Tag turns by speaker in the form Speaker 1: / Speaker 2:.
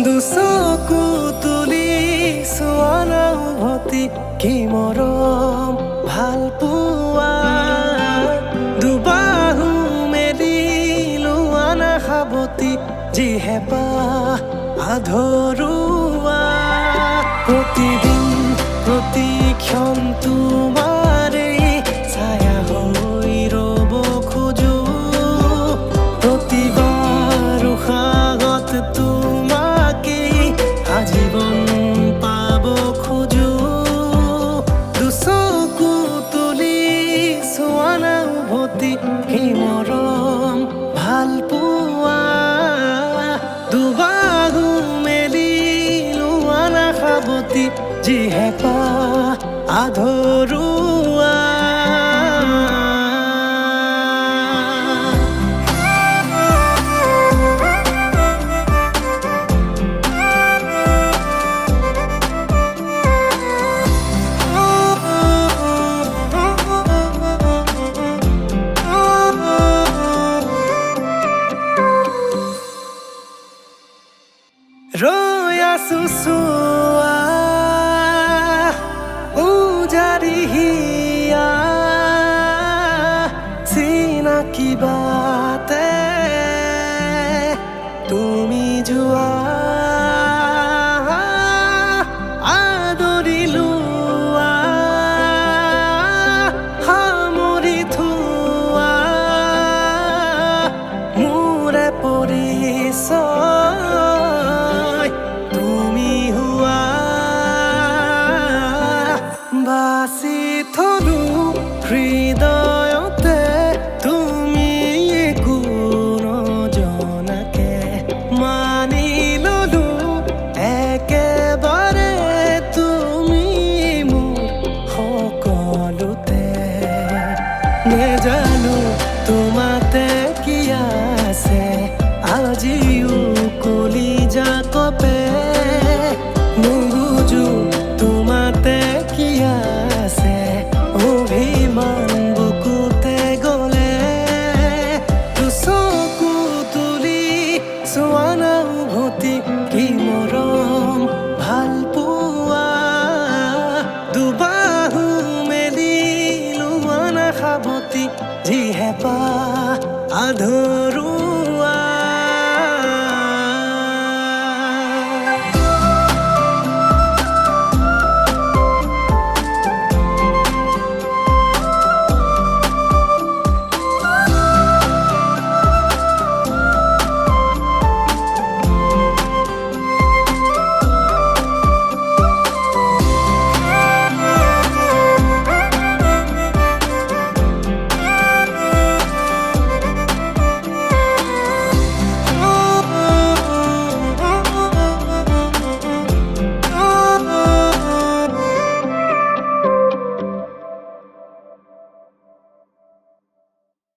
Speaker 1: দুচকু তুলি চোৱানা উভতি কি মৰম ভাল পোৱা দুবাহু মেলি লোৱানা সাৱতি যি হেঁপাহ আধৰুৱা প্ৰতিদিন প্ৰতিক্ষণ তোমাৰেই ছায়া হৈ ৰ'ব খোজো প্ৰতিবাৰ উশাহত তোমাকেই আজীৱন পাব খোজো দুচকু তুলি চোৱানা উভতি কি মৰম ভাল পোৱা দুবাহু মেলি লোৱানা সাৱতি যি হেঁপাহ আধৰুৱা ৰৈ আছো চোৱা উজাৰি হিয়া চিনাকি বাটে তুমি যোৱা আদৰি লোৱা সামৰি থোৱা মোৰে পৰিচয় তুমি হোৱা বাচি থলো হৃদয়তে তুমি একো নজনাকে মানি ললো একেবাৰে তুমি মোৰ সকলোতে নেজানো তোমাতে কি আছে আজিও কলিজা কপে নুবুজো তোমাতে কি আছে অভিমান বুকুতে গলে দুচকু তুলি চোৱানা উভতি কি মৰম ভাল পোৱা দুবাহু মেলি লোৱানা সাৱতি যি হেঁপাহ আধৰুৱা